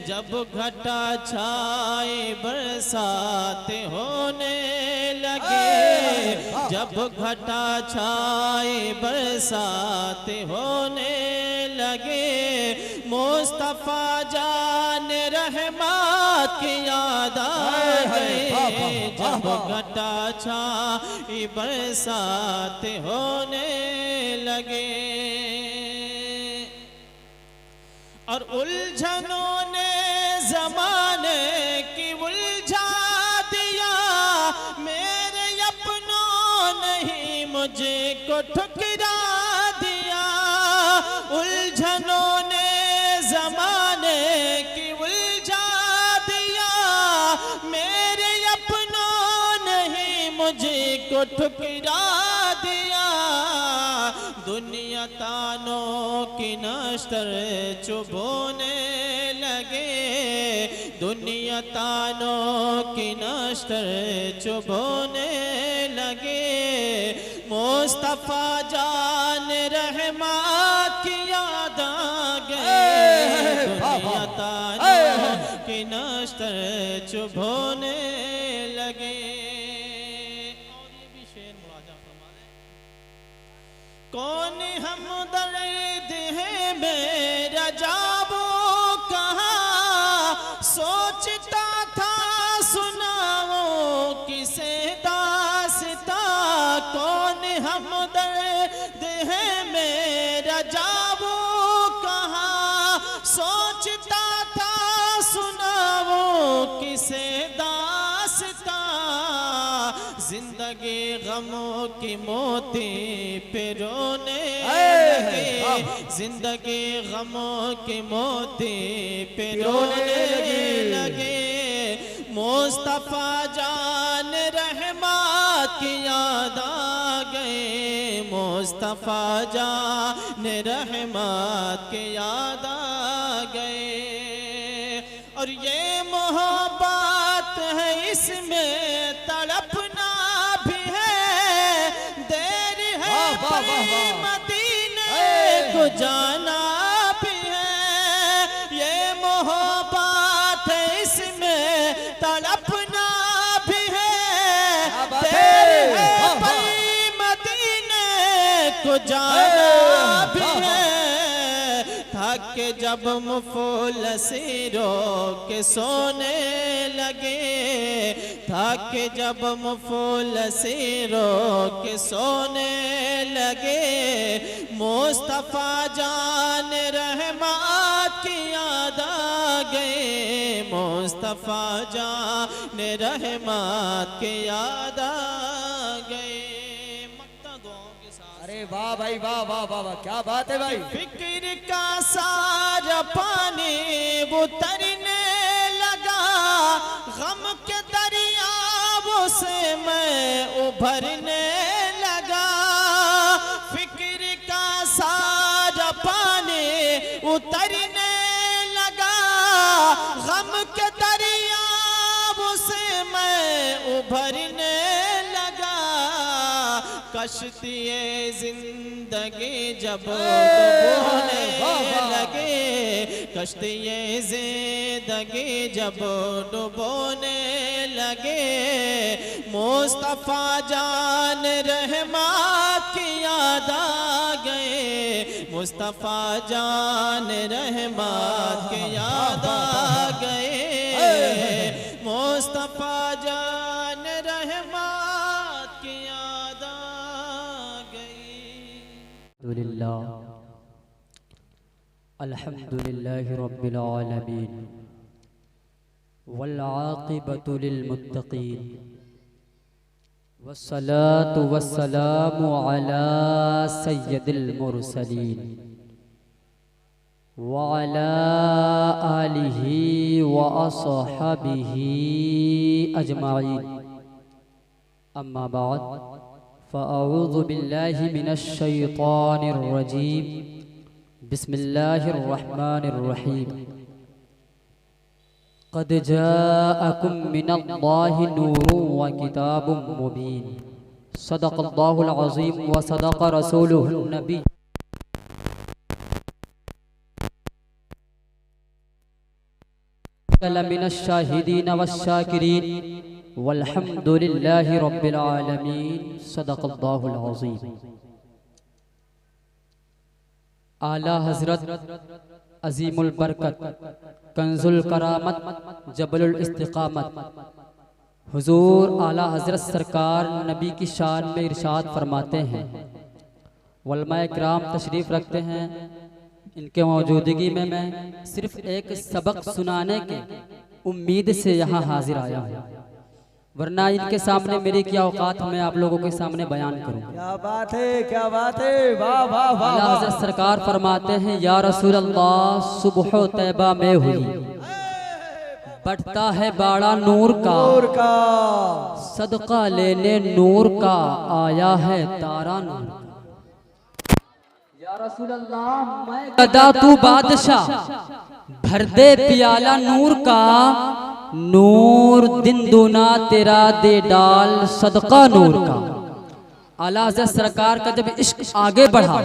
जब घटा छाए बरसात होने लगे, जब घटा छाए बरसात होने लगे, मुस्तफा जान रहमत की याद आए। जब घटा छाए बरसात होने लगे और उलझनों ने ज़माने की उलझा दिया, मेरे अपनों नहीं मुझे को ठुकरा दिया। उलझनों ने ज़माने की उलझा दिया, मेरे अपनों नहीं मुझे को ठुकरा दिया। दुनिया तानों की नश्तर चुभोने लगे, दुनिया तानों की नश्तर चुभोने लगे, मुस्तफा जान रहमत की याद आ गए। दुनिया तानों की नश्तर चुभोने लगे। कौन हमदर्द है मेरा जाबो कहाँ, सोचता था सुनाओ किसे दास्ता। कौन हमदर्द है मेरा जाबो कहाँ, सोचता था सुनाओ किसे दास्ता। जिंदगी गमों की मोती पे रोने लगे, जिंदगी गमों की मोती पे रोने लगे, मुस्तफा जान रहमत की याद आ गए। मुस्तफा जान रहमत की याद आ गए। और ये मोहब्बत है इसमें तड़पना भी है, देर है मदीने को जाना भी है। ये मोहब्बत है इसमें तड़पना भी है, देर है मदीने को जाना भी है। थक जब मुफल्लिरों के सोने लगे, थक जब मुफल्लिरों के सोने लगे, मुस्तफा जान रहमत की याद आ गए। मुस्तफा जान रहमत की याद आ गए। मक्ता दुआओं के साथ। अरे वाह भाई वाह वाह वाह वाह, क्या बात है भाई। फिक्र का सारा पानी उतरने लगा, गम के दरियाओं से मैं उभरने लगा। फिक्र का सारा पानी उतरने लगा, गम के दरियाओं से मैं उभरने लगा। कश्तिए जिंदगी जब डूबने लगे, कश्तिए जिंदगी जब डूबने लगे, मुस्तफा जान रहमत की याद आ गए। मुस्तफा जान रहमत की याद आ गए। मुस्तफा जान रहमत की याद आ गई। अल्हम्दुलिल्लाहि रब्बिल आलमीन वल आक़िबतु लिल मुत्तक़ीन वस्सलातु वस्सलामु अला सय्यदिल मुरसलीन व अला आलिहि व अस्हाबिहि अजमाइन। अम्मा बाद फ़अऊज़ु बिल्लाहि मिनश शैतानिर रजीम। बिस्मिल्लाहिर रहमानिर रहीम। क़द जाअकुम मिनल्लाहि नूरुन व किताबुम मुबीन। सदक़ल्लाहुल अज़ीम व सदक़ रसूलुहुन नबी। लमिनश शाहिदीन वश्शाकिरीन वल्हम्दुलिल्लाहि रब्बिल आलमीन। सदक़ल्लाहुल अज़ीम। आला हज़रत अज़ीमुल बरकत कंजुल करामत जबलुल इस्तिक़ामत हुजूर आला हज़रत सरकार नबी की शान में इरशाद फरमाते हैं, उलमाए किराम तशरीफ़ रखते हैं, इनके मौजूदगी में मैं सिर्फ एक सबक सुनाने के उम्मीद से यहाँ हाजिर आया हूँ, वरना इनके सामने मेरी क्या औकात मैं आप लोगों के सामने बयान करूँ। क्या बात है, क्या बात है, वाह वाह वाह। आला हज़रत सरकार फरमाते हैं, या रसूल अल्लाह सुबह तैबा में हुई बढ़ता है बाड़ा नूर का, सदका लेने नूर का आया है तारा नूर का। या रसूल अल्लाह मैं गदा तू बादशाह भर दे पियाला नूर का, नूर दिन दूना तेरा दे डाल सदका नूर का। आला हज़रत सरकार का जब इश्क आगे बढ़ा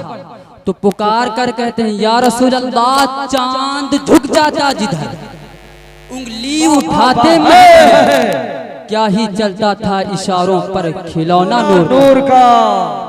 तो पुकार कर कहते हैं, या रसूल अल्लाह चांद झुक जाता जिधर उंगली उठाते मैं, क्या ही चलता था इशारों पर खिलौना नूर का।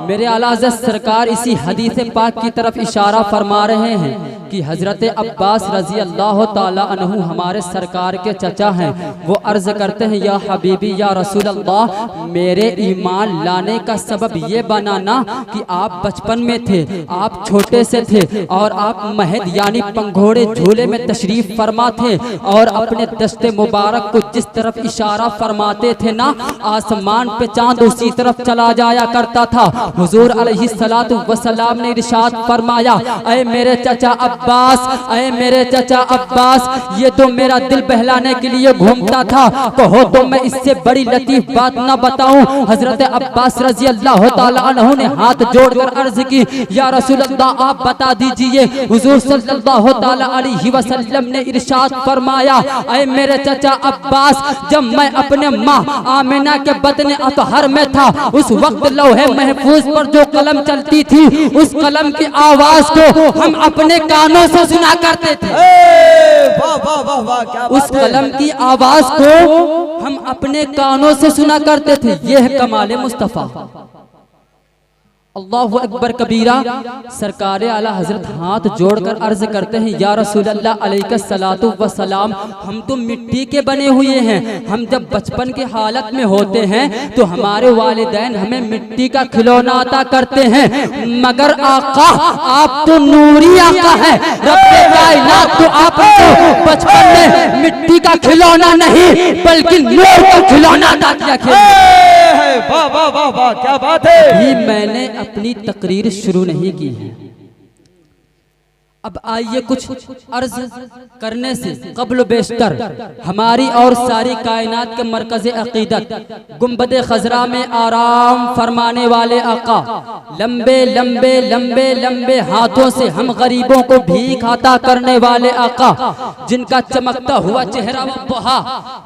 मेरे आला हज़रत सरकार इसी हदीस पाक की तरफ इशारा फरमा रहे हैं कि हज़रत अब्बास रज़ी अल्लाह ताला अन्हु हमारे सरकार के चचा हैं। वो अर्ज़ करते हैं, या हबीबी या रसूल अल्लाह, मेरे ईमान लाने का सबब ये बनाना कि आप बचपन में थे, आप छोटे से थे और आप महद यानी पंघोड़े झूले में तशरीफ़ फरमा थे और अपने दस्ते मुबारक को जिस तरफ इशारा फरमाते थे ना, आसमान पे चांद उसी तरफ चला जाया करता था। हुजूर अलैहिस्सलातु वस्सलाम ने इरशाद फरमाया, ऐ मेरे चचा अब्बास, ऐ मेरे चचा अब्बास, ये तो मेरा दिल बहलाने के लिए घूमता था, कहो तो मैं इससे बड़ी लतीफ बात न बताऊं। हजरत अब्बास रजी अल्लाह ताला अन्हु ने हाथ जोड़कर अर्ज की, या रसूल अल्लाह आप बता दीजिए। हुजूर सल्लल्लाहु ताला अलैहि वसल्लम ने इरशाद फरमाया, ऐ मेरे चचा अब्बास, जब मैं अपने माँ आमिना के बतने अतहर में था, उस वक्त लौहे महफूज पर जो कलम चलती थी, उस कलम की आवाज को हम अपने कानों से सुना करते थे। वाह वाह वाह वाह, क्या बात उस कलम की आवाज को हम अपने कानों से सुना करते थे। यह है कमाल मुस्तफा। अल्लाहु अकबर कबीरा। सरकार आला हजरत हाथ जोड़कर अर्ज करते हैं, या रसूल अल्लाह अलैहिस्सलातु वस्सलाम, हम तो मिट्टी के बने हुए हैं। हम जब बचपन के हालत में होते हैं तो हमारे वालिदैन हमें मिट्टी का खिलौना अता करते हैं, मगर आका आप तो नूरी आका है, रब्बे कायनात तो आपको बचपन में मिट्टी का खिलौना नहीं बल्कि नूर का खिलौना अता किया। वाह वाह वाह वाह, क्या बात है। ये मैंने अपनी तकरीर शुरू नहीं की है। अब आइए कुछ अर्ज करने से कब्ल बेशतर हमारी और सारी कायनात के मरकज़े अकीदत गुंबदे खजरा में आराम फरमाने वाले आका, लंबे लंबे लंबे लंबे हाथों से हम गरीबों को भीख अता करने वाले आका, जिनका चमकता हुआ चेहरा व दुहा,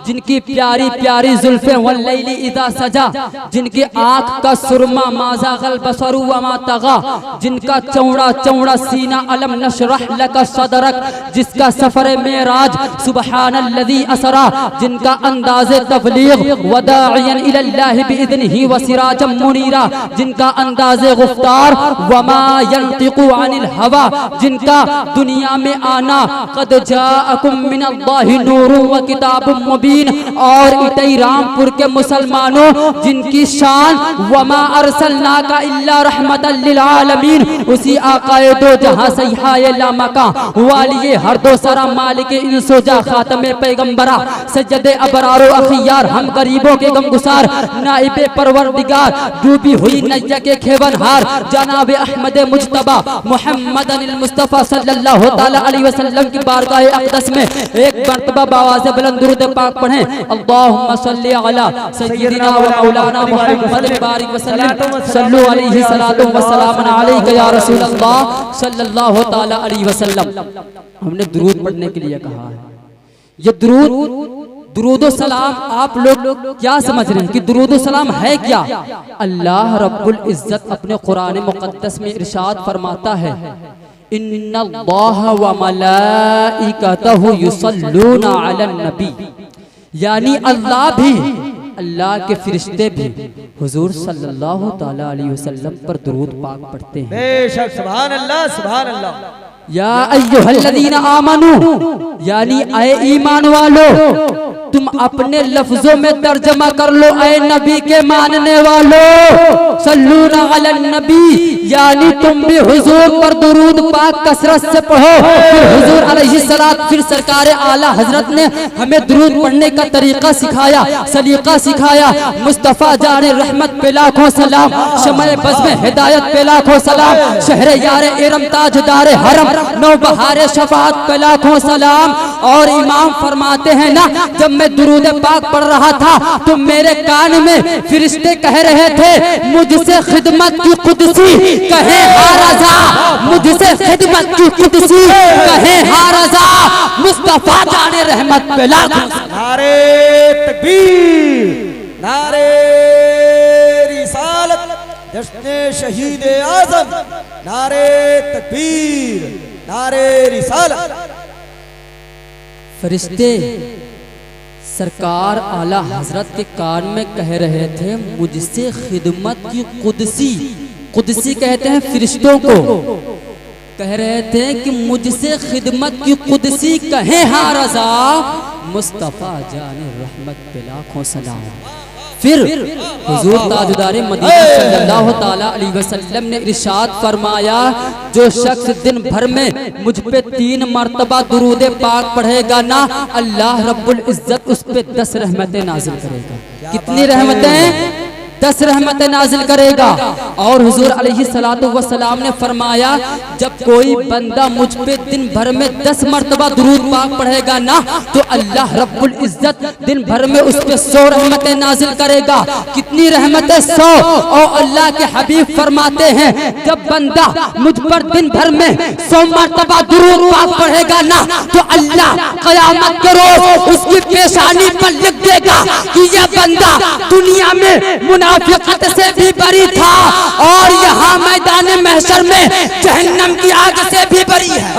जिनकी प्यारी प्यारी जुल्फे वल्लैली इज़ा सजा, जिनकी आँख का सुरमा माज़ागल बसरु व मा तगा, जिनका चौड़ा चौड़ा सीना अलम नशरह लका सदरक, जिसका सफर मेराज सुबहानल्लज़ी असरा, जिनका अंदाज़े तबलीग वदाइयन इलल्लाहि बिइज़निही व सिराजम मुनीरा, जिनका अंदाज़े गुफ्तार वमा यंतिकु अनिल हवा, जिनका दुनिया में आना क़द जाअकुम मिनल्लाहि नूरुन व किताबुम मुबीन, और इटई रामपुर के मुसलमानों जिनकी शान वमा अरसलनाका इल्ला रहमतल लिल आलमीन, उसी आकाए दो जहां सय्याए लामका वालिए हर दो सरा मालिक इंसोजा खातमे पैगंबरा सज्जदे अबरारो अखियार, हम गरीबों के गमगुसार नाइबे परवरदिगार, डूबी हुई नैया के खेवनहार जनाबे अहमद मुज्तबा मुहम्मदनिल मुस्तफा सल्लल्लाहु तआला अलैहि वसल्लम की बारगाह अक़दस में एक मर्तबा बावाज़े बुलंद दुरूद पाक पढ़ें। अल्लाहुम्मा सल्ली अला सय्यिदिना व मौलाना मुहम्मद बारिक वसल्लम सल्लु अलैहि सलातु व सलामुन अलैका या रसूल अल्लाह सल्लल्लाहु तआला अलैहि वसल्लम। हमने दुरूद पढ़ने के लिए कहा है। ये दुरूद सलाम आप लोग क्या समझ रहे हैं कि दुरूद सलाम है क्या? अल्लाह रब्बुल इज्जत अपने कुरान मुक़द्दस में इरशाद फरमाता है, इन्नल्लाह व मलाइकतहु युसल्लूना अलन नबी, यानी अल्लाह भी, अल्लाह के फरिश्ते भी हुजूर सल्लल्लाहु ताला अलैहि वसल्लम पर दुरूद पाक पढ़ते हैं। बेशक, सुभान अल्लाह, सुभान अल्लाह। या अय्युहल्लज़ीना आमनू, यानी ऐ ईमान वालो, तुम अपने लफ्जों में तर्जमा कर लो, ऐ नबी के मानने वालों, सल्लूना अलन नबी, यानी तुम भी हुजूर पर दुरूद पाक कसरत से पढ़ो। फिर हुजूर अलैहिस्सलात, फिर सरकार आला हजरत ने हमें दुरूद पढ़ने का तरीका सिखाया, सलीका सिखाया। मुस्तफ़ा जाने रहमत पे लाखों सलाम, शमए बज़्म हिदायत पे लाखों सलाम, शहरे यारे इरम ताजदारे हरम, नौ बहारे शफाअत पे लाखों सलाम। और इमाम फरमाते हैं ना, जब मैं दुरूद पाक पढ़ रहा था तो मेरे कान में फरिश्ते कह रहे थे, मुझसे खिदमत की कुदसी कहे हाँ रज़ा, मुझसे खिदमत की कुदसी कहे हाँ रज़ा, मुस्तफ़ा जाने रहमत पे लाखों। नारे तकबीर, नारे रिसालत, जश्न शहीद आज़म, नारे तकबीर, नारे रिसालत। फरिश्ते सरकार आला हजरत के कान में कह रहे थे, मुझसे खिदमत की कुदसी, कुदसी कहते हैं फरिश्तों को, कह रहे थे कि मुझसे खिदमत की कुदसी कहे हाँ रज़ा, मुस्तफ़ा जाने रहमत पे लाखों सलाम। फिर हुजूर ताजदारे मदीना सल्लल्लाहु ताला अलैहि वसल्लम ने इरशाद फरमाया, जो शख्स दिन भर में मुझ पे 3 मरतबा दुरूद पाक पढ़ेगा ना, अल्लाह रब्बुल इज्जत उस पे 10 रहमतें नाजिल करेगा। कितनी रहमतें? 10 रहमतें नाजिल करेगा। और हुजूर अलैहिस्सलातु वस्सलाम ने फरमाया, जब कोई बंदा मुझ पे दिन भर में 10 मरतबा दुरूद पाक पढ़ेगा ना, तो अल्लाह रब्बुल इज्जत दिन भर में उस पे 100 रहमतें नाजिल करेगा। कितनी रहमतें? 100। और अल्लाह के हबीब फरमाते हैं, जब बंदा मुझ पर दिन भर में 100 मरतबा दुरूद पाक पढ़ेगा ना, तो अल्लाह क़यामत के रोज उसकी पेशानी पर लिख देगा कि यह बंदा दुनिया में मुनाफिकत से भी बरी था और यहाँ मैदान महशर में जहन्नम की आग से भी बरी है।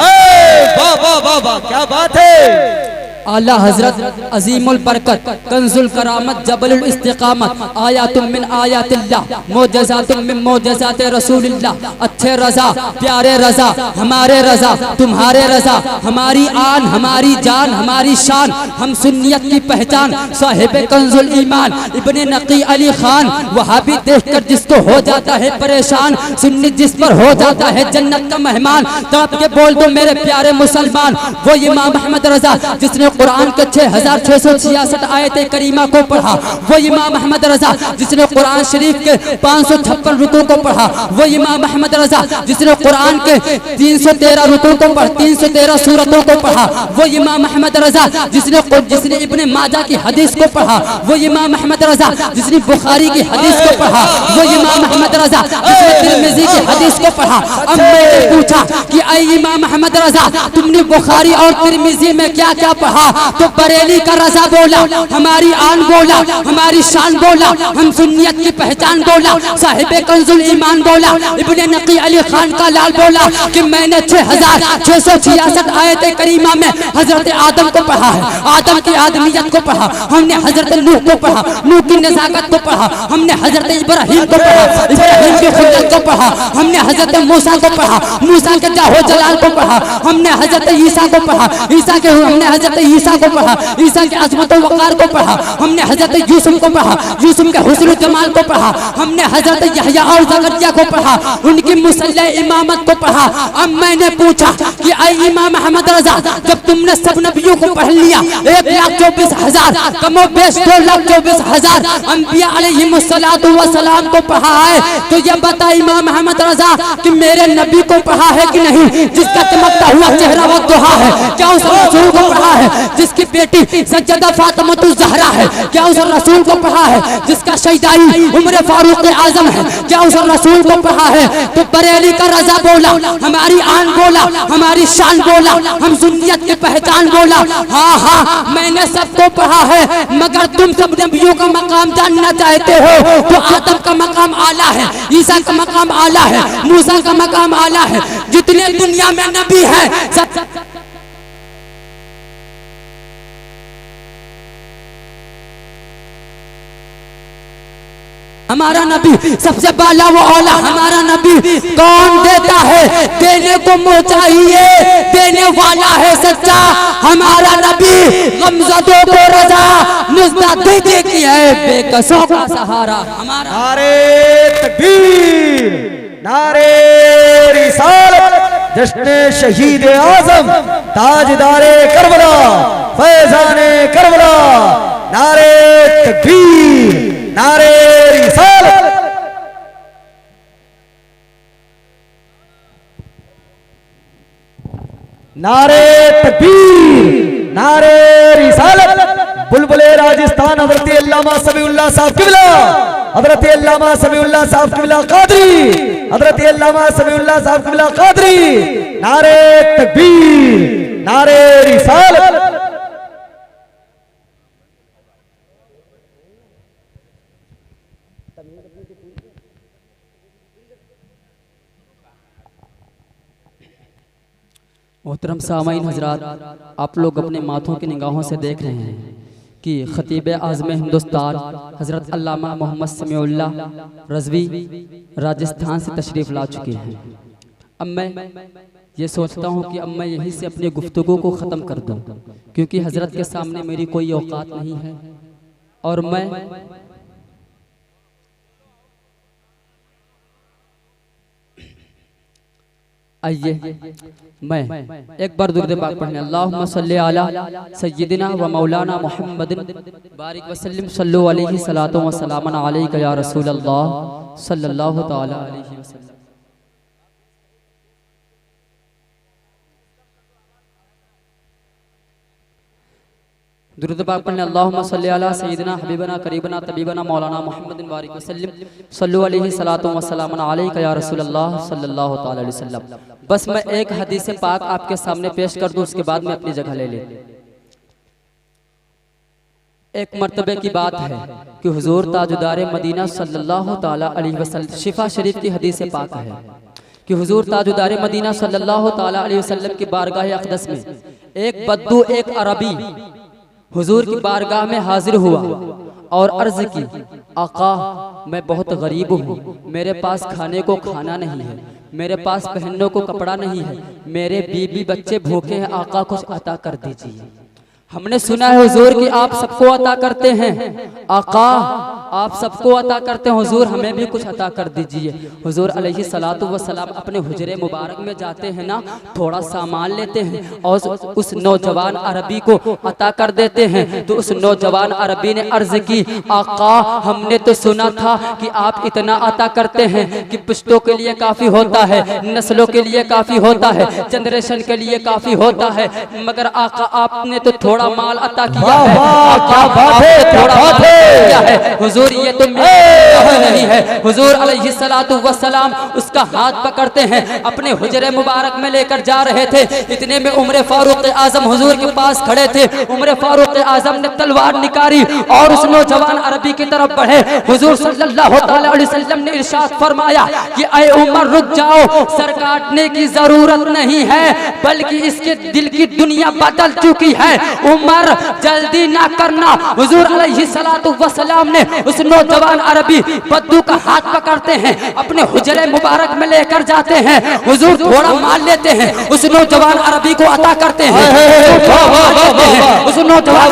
वाह वाह वाह वाह, क्या बात है। आला हजरत अजीमुल बरकत, कंजुल करामत, जबलुल इस्तिकामत, आयातुम मिन आयातिल्लाह, मोजज़ातुम मिन मोजज़ाते रसूलिल्लाह, अच्छे रजा, प्यारे रजा, हमारे रजा, तुम्हारे रजा, हमारी आन, हमारी जान, हमारी शान, हम सुन्नियत की पहचान, साहिब कंजुल ईमान इब्ने नकी अली खान, वहाबी देखकर जिसको हो जाता है परेशान, सुन्नी जिस पर हो जाता है जन्नत का मेहमान, तड़प के बोल दो मेरे प्यारे मुसलमान, वो इमाम अहमद रजा जिसने कुरान के 6666 आयत करीमा को पढ़ा, वो इमाम अहमद रजा जिसने कुरान शरीफ के 556 रुकू को पढ़ा, वो इमाम अहमद रजा जिसने कुरान के 313 रुकू को पढ़ा, 313 सूरतों को पढ़ा, वो इमाम अहमद रजा जिसने इब्ने माजा की हदीस को पढ़ा, वो इमाम अहमद रजा जिसने बुखारी की हदीस को पढ़ा, वो इमाम अहमद रजा जिसने तिरमिज़ी की हदीस को पढ़ा। अब मैंने पूछा कि ऐ इमाम अहमद रजा, तुमने बुखारी और तिरमिज़ी में क्या क्या पढ़ा? तो बरेली का रजा बोला, हमारी आन बोला, हमारी शान बोला, हम सुन्नियत की पहचान बोला, साहिबे कंजुल ईमान बोला, इब्ने नकी अली खान का लाल बोला कि मैंने 6666 आयत करीमा में हजरत आदम को पढ़ा है, आदम की आदमियत को पढ़ा, हमने हजरत नूह को पढ़ा, नूह की नज़ाकत को पढ़ा, हमने हजरत इब्राहिम को पढ़ा, इब्राहिम की खुदत को पढ़ा, हमने हजरत मूसा को पढ़ा, मूसा के जाहो जलाल को पढ़ा, हमने हजरत ईसा को पढ़ा, ईसा के हमने हजरत ईसा को पढ़ा, ईसा के अज़मत व वक़ार को पढ़ा, हमने हजरत यूसुफ को पढ़ा, यूसुफ के हुस्न व जमाल को पढ़ा, हमने हजरत यहया और ज़करिया को पढ़ा, उनकी मुसल्ले इमामत को पढ़ा। अब मैंने पूछा कि ऐ इमाम अहमद रजा, जब तुमने सब नबियों को पढ़ लिया, 1,24,000 कमो बेश 2,24,000 अंबिया अलैहिमुस्सलातु वस्सलाम को पढ़ा है, तो ये बता इमाम अहमद रजा कि मेरे नबी को पढ़ा है कि नहीं? जिसका चमकता हुआ चेहरा व दुहा है, क्या उस रसूल को पढ़ा है? जिसकी बेटी सज्जदा फातिमा ज़हरा है, क्या उस रसूल को पढ़ा है? जिसका शहीदाई उमर फारूक आजम है, क्या उस रसूल को पढ़ा है? तो बरेली का रजा बोला, हमारी आन बोला, हमारी शान बोला, हम सुन्नियत की पहचान बोला। हाँ हाँ मैंने सबको पढ़ा है, मगर तुम सब नबियों का मकाम जानना चाहते हो तो आदम का मकाम आला है, ईसा का मकाम आला है, मूसा का मकाम आला है। जितने दुनिया में नबी है सब हमारा नबी सबसे बाला वो औला। हमारा नबी कौन देता है? देने को मुँह चाहिए, देने वाला है सच्चा। हमारा नबी गमज़दों को रज़ा नुज़्दा दीदी की है, बेकसों का सहारा। हमारा नारे तकबीर, नारे रिसालत, जश्न शहीद आज़म, ताजदारे करबला, फैज़ाने करबला। नारे तकबीर, नारे रिसालत। नारे तकबीर, नारे रिसालत। बुलबुले राजस्थान हज़रत अल्लामा समीउल्लाह साहब क़िबला, हज़रत अल्लामा समीउल्लाह साहब क़िबला क़ादरी, हज़रत अल्लामा समीउल्लाह साहब क़िबला क़ादरी। नारे तकबीर, नारे रिसालत। मोहतरम सामाईन हजरात, आप लोग अपने माथों की निगाहों से देख रहे हैं कि खतीब आज़म हिंदुस्तान हज़रत अल्लामा मोहम्मद समीउल्लाह रज़वी राजस्थान से तशरीफ़ ला चुके हैं। अब मैं ये सोचता हूँ कि अब मैं यहीं से अपनी गुफ्तगू को ख़त्म कर दूँ, क्योंकि हज़रत के सामने मेरी कोई औकात नहीं है। और मैं आइए मैं एक बार दुरूद पाक पढ़ने, अल्लाहुम्मा सल्ली अला सय्यिदिना व मौलाना मुहम्मदिन बारिक वसल्लिम सल्लु अलैहि सलातो व सलामन अलैका या रसूल अल्लाह सल्लल्लाहु तआला अलैहि वसल्लम। दुरूद पाक पढ़ने, अल्लाहुम्मा सल्ली अला सय्यिदिना हबीबना करीबना तबीबना मौलाना मुहम्मदिन बारिक वसल्लिम सल्लु अलैहि सलातो व सलामन अलैका या रसूल अल्लाह सल्लल्लाहु तआला अलैहि वसल्लम। बस मैं एक हदीस पाक आपके सामने पेश कर दूं, उसके बाद में अपनी जगह ले ले। एक मर्तबे की बात है कि हुजूर ताजुदारे मदीना सल्लल्लाहु तआला अलैहि वसल्लम, शिफा शरीफ की हदीस पाक है कि हुजूर ताजुदारे मदीना सल्लल्लाहु तआला अलैहि वसल्लम की बारगाह अक़दस में एक बद्दू, एक अरबी हुजूर की बारगाह में हाजिर हुआ और अर्ज की, आका मैं बहुत गरीब हूँ, मेरे पास खाने को खाना नहीं है, मेरे पास पहनने को कपड़ा नहीं है, मेरे बीबी बच्चे भूखे हैं, आका कुछ अता कर दीजिए। हमने सुना है हुजूर कि आप सबको अता करते हैं, आका आप सबको अता करते हैं, हुजूर हमें भी कुछ अता कर दीजिए। हुजूर अलैहि सलातु व सलाम अपने हुजरे मुबारक में जाते हैं ना, थोड़ा सामान लेते हैं और उस नौजवान अरबी को अता कर देते हैं। तो उस नौजवान अरबी ने अर्ज की, आका हमने तो सुना था कि आप इतना अता करते हैं कि पुश्तों के लिए काफी होता है, नस्लों के लिए काफी होता है, जनरेशन के लिए काफी होता है, मगर आका आपने तो थोड़ा माल अता किया है। क्या बात है, थोड़ा बात है हुजूर, ये तो नहीं है। हुजूर अलैहिस्सलातु वस्सलाम उसका हाथ पकड़ते हैं, अपने हुजरे मुबारक में लेकर जा रहे थे। इतने में उमर फारूक आजम हुजूर के पास खड़े थे। उमर फारूक आजम ने तलवार निकाली और उस नौजवान अरबी की तरफ बढ़े। हुजूर सल्लल्लाहु अलैहि वसल्लम ने इरशाद फरमाया कि ऐ उमर रुक जाओ, सर काटने की जरूरत नहीं है, बल्कि इसके दिल की दुनिया बदल चुकी है। उमर जल्दी ना करना। हुजूर अलैहिस्सलातु वस्सलाम ने उस नौजवान अरबी बद्दू का हाथ पकड़ते हैं, अपने हुजरे मुबारक में लेकर जाते हैं। हुजूर थोड़ा माल लेते हैं, उस नौजवान अरबी को अता करते हैं। उस नौजवान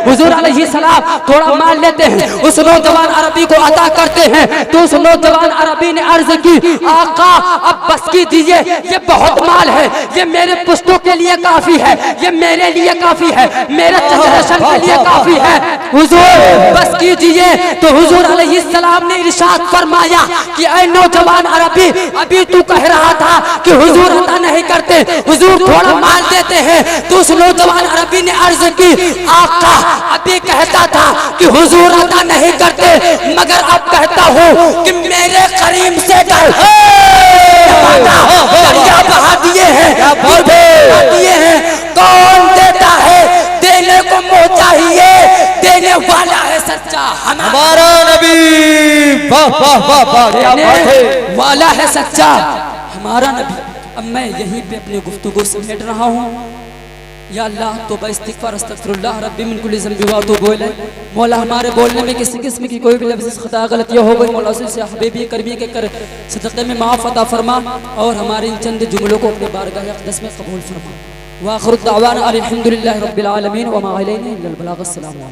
हुजूर अलैहिस्सलाम थोड़ा माल लेते हैं, उस नौजवान अरबी को अता करते हैं। तो उस नौजवान अरबी ने अर्ज की, आका अब बस की दीजिए, ये बहुत माल है, ये मेरे पुश्तों के लिए काफी है, ये मेरे लिए काफी है, मेरे जनरेशन के लिए काफी है, हुजूर बस कीजिए। तो हुजूर अलैहिस्सलाम ने इरशाद फरमाया कि ऐ नौजवान अरबी, अभी तू कह रहा था कि हुजूर अता नहीं करते, हुजूर थोड़ा माल देते हैं। तो उस नौजवान अरबी ने अर्ज की, आका अभी कहता था कि हुजूर अता नहीं करते, मगर अब कहता हूँ कि मेरे करीम से दरिया बहा दिए हैं, कौन देता है, देने को मोह चाहिए, देने वाला है सच्चा हमारा नबी। वाह वाह वाह वाह, क्या बात है। वाला है सच्चा हमारा नबी। अब मैं यहीं पे अपनी गुफ्तगू समेट रहा हूँ। या अल्लाह तो इस्तिग़फ़ार अस्तग़फ़िरुल्लाह रब्बी मिन कुल्लि ज़ंबि व अतूबु इलैह। मौला हमारे बोलने में किसी किस्म की कोई भी लफ्ज़ खता गलतियाँ हो गई, मौला से हबीबी करमी के कर सदक़े में माफ़ अता फरमा और हमारे इन चंद जुमलों को अपने बारगाह अक़दस में कबूल फरमा। व आख़िरु दावाना अनिल हम्दुलिल्लाहि रब्बिल आलमीन व मा अलैना इल्लल बलाग। अस्सलामु अलैकुम।